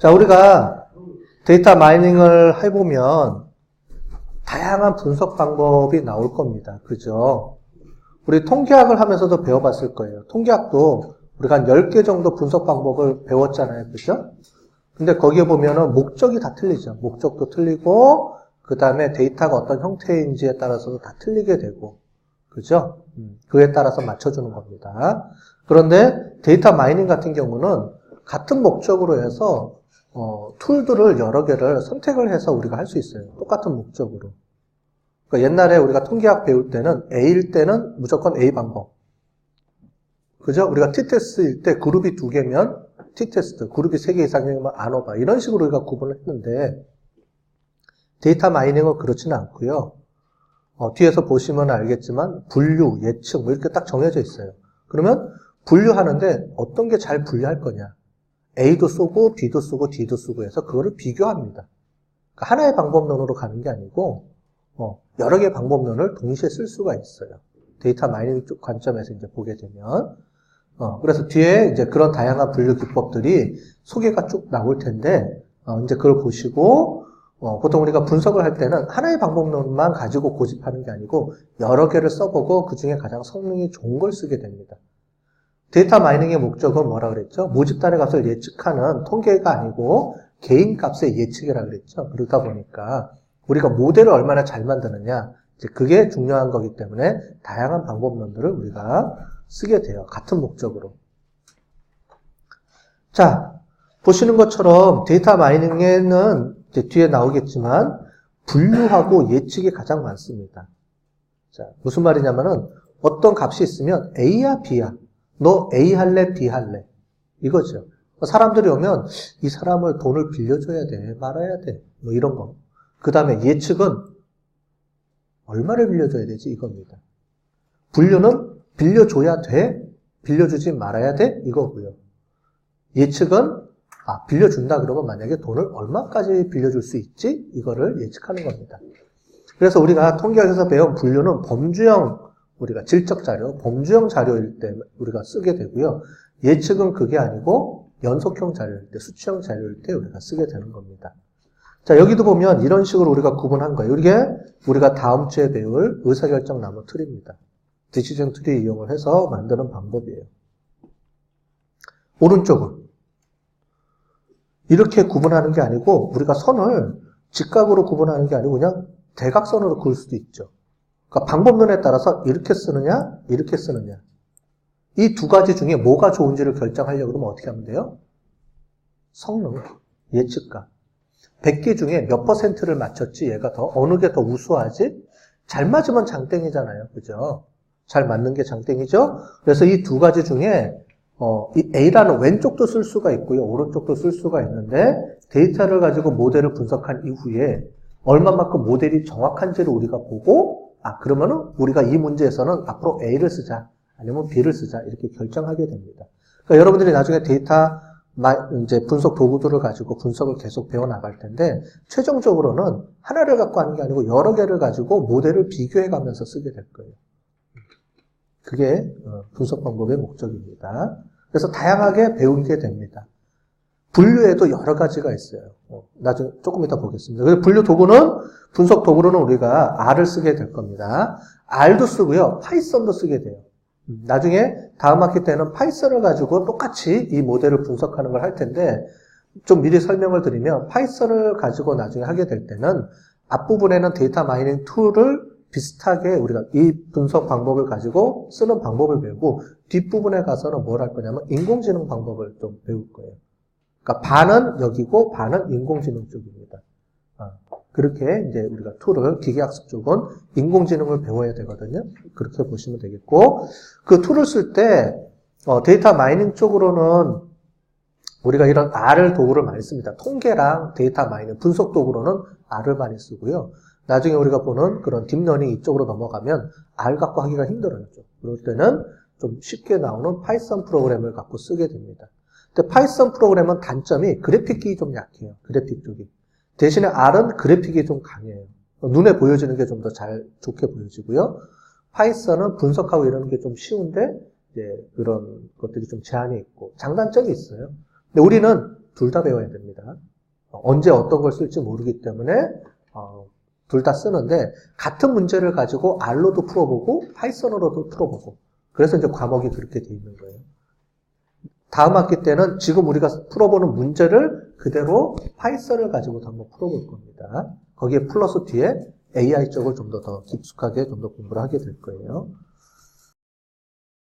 자, 우리가 데이터 마이닝을 해보면 다양한 분석 방법이 나올 겁니다. 그죠? 우리 통계학을 하면서도 배워봤을 거예요. 통계학도 우리가 한 10개 정도 분석 방법을 배웠잖아요. 그죠? 근데 거기에 보면은 목적이 다 틀리죠. 목적도 틀리고, 그 다음에 데이터가 어떤 형태인지에 따라서도 다 틀리게 되고, 그죠? 그에 따라서 맞춰주는 겁니다. 그런데 데이터 마이닝 같은 경우는 같은 목적으로 해서 툴들을 여러 개를 선택을 해서 우리가 할 수 있어요. 똑같은 목적으로. 그러니까 옛날에 우리가 통계학 배울 때는 A일 때는 무조건 A 방법. 그죠? 우리가 T테스트일 때 그룹이 2개면 T테스트, 그룹이 3개 이상이면 ANOVA 이런 식으로 우리가 구분을 했는데 데이터 마이닝은 그렇지는 않고요. 뒤에서 보시면 알겠지만 분류, 예측 뭐 이렇게 딱 정해져 있어요. 그러면 분류하는데 어떤 게 잘 분류할 거냐. A도 쓰고 B도 쓰고 D도 쓰고 해서 그거를 비교합니다. 그러니까 하나의 방법론으로 가는 게 아니고 여러 개의 방법론을 동시에 쓸 수가 있어요. 데이터 마이닝 쪽 관점에서 이제 보게 되면 그래서 뒤에 이제 그런 다양한 분류 기법들이 소개가 쭉 나올 텐데 이제 그걸 보시고 보통 우리가 분석을 할 때는 하나의 방법론만 가지고 고집하는 게 아니고 여러 개를 써보고 그 중에 가장 성능이 좋은 걸 쓰게 됩니다. 데이터 마이닝의 목적은 뭐라 그랬죠? 모집단의 값을 예측하는 통계가 아니고 개인 값의 예측이라 그랬죠. 그러다 보니까 우리가 모델을 얼마나 잘 만드느냐, 이제 그게 중요한 거기 때문에 다양한 방법론들을 우리가 쓰게 돼요. 같은 목적으로. 자, 보시는 것처럼 데이터 마이닝에는 이제 뒤에 나오겠지만 분류하고 예측이 가장 많습니다. 자, 무슨 말이냐면은 어떤 값이 있으면 A야 B야. 너 A 할래 B 할래. 이거죠. 사람들이 오면 이 사람을 돈을 빌려줘야 돼. 말아야 돼. 뭐 이런 거. 그 다음에 예측은 얼마를 빌려줘야 되지? 이겁니다. 분류는 빌려줘야 돼? 빌려주지 말아야 돼? 이거고요. 예측은 빌려준다 그러면 만약에 돈을 얼마까지 빌려줄 수 있지? 이거를 예측하는 겁니다. 그래서 우리가 통계학에서 배운 분류는 범주형 우리가 질적 자료, 범주형 자료일 때 우리가 쓰게 되고요. 예측은 그게 아니고 연속형 자료일 때, 수치형 자료일 때 우리가 쓰게 되는 겁니다. 자, 여기도 보면 이런 식으로 우리가 구분한 거예요. 이게 우리가 다음 주에 배울 의사결정 나무 틀입니다. 디시전 트리 이용을 해서 만드는 방법이에요. 오른쪽은 이렇게 구분하는 게 아니고 우리가 선을 직각으로 구분하는 게 아니고 그냥 대각선으로 그을 수도 있죠. 그러니까 방법론에 따라서 이렇게 쓰느냐, 이렇게 쓰느냐. 이 두 가지 중에 뭐가 좋은지를 결정하려고 그러면 어떻게 하면 돼요? 성능, 예측값. 100개 중에 몇 %를 맞췄지, 얘가 어느 게 더 우수하지? 잘 맞으면 장땡이잖아요. 그죠? 잘 맞는 게 장땡이죠? 그래서 이 두 가지 중에, 이 A라는 왼쪽도 쓸 수가 있고요. 오른쪽도 쓸 수가 있는데, 데이터를 가지고 모델을 분석한 이후에 얼마만큼 모델이 정확한지를 우리가 보고, 그러면은 우리가 이 문제에서는 앞으로 A를 쓰자, 아니면 B를 쓰자, 이렇게 결정하게 됩니다. 그러니까 여러분들이 나중에 데이터 이제 분석 도구들을 가지고 분석을 계속 배워나갈 텐데, 최종적으로는 하나를 갖고 하는 게 아니고 여러 개를 가지고 모델을 비교해 가면서 쓰게 될 거예요. 그게 분석 방법의 목적입니다. 그래서 다양하게 배우게 됩니다. 분류에도 여러 가지가 있어요. 나중에 조금 이따 보겠습니다. 그래서 분류 도구는, 분석 도구로는 우리가 R을 쓰게 될 겁니다. R도 쓰고요. 파이썬도 쓰게 돼요. 나중에 다음 학기 때는 파이썬을 가지고 똑같이 이 모델을 분석하는 걸 할 텐데, 좀 미리 설명을 드리면, 파이썬을 가지고 나중에 하게 될 때는 앞부분에는 데이터 마이닝 툴을 비슷하게 우리가 이 분석 방법을 가지고 쓰는 방법을 배우고, 뒷부분에 가서는 뭘 할 거냐면 인공지능 방법을 좀 배울 거예요. 그러니까 반은 여기고 반은 인공지능 쪽입니다. 그렇게 이제 우리가 툴을, 기계학습 쪽은 인공지능을 배워야 되거든요. 그렇게 보시면 되겠고, 그 툴을 쓸 때 데이터 마이닝 쪽으로는 우리가 이런 R을 도구를 많이 씁니다. 통계랑 데이터 마이닝, 분석 도구로는 R을 많이 쓰고요. 나중에 우리가 보는 그런 딥러닝 이쪽으로 넘어가면 R 갖고 하기가 힘들어요. 그럴 때는 좀 쉽게 나오는 파이썬 프로그램을 갖고 쓰게 됩니다. 근데 파이썬 프로그램은 단점이 그래픽이 좀 약해요. 그래픽 쪽이. 대신에 R은 그래픽이 좀 강해요. 눈에 보여지는 게 좀 더 좋게 보여지고요. 파이썬은 분석하고 이러는 게 좀 쉬운데, 이제 그런 것들이 좀 제한이 있고, 장단점이 있어요. 근데 우리는 둘 다 배워야 됩니다. 언제 어떤 걸 쓸지 모르기 때문에 둘 다 쓰는데 같은 문제를 가지고 R로도 풀어보고 파이썬으로도 풀어보고 그래서 이제 과목이 그렇게 돼 있는 거예요. 다음 학기 때는 지금 우리가 풀어보는 문제를 그대로 파이썬을 가지고도 한번 풀어볼 겁니다. 거기에 플러스 뒤에 AI 쪽을 좀 더 깊숙하게 좀 더 공부를 하게 될 거예요.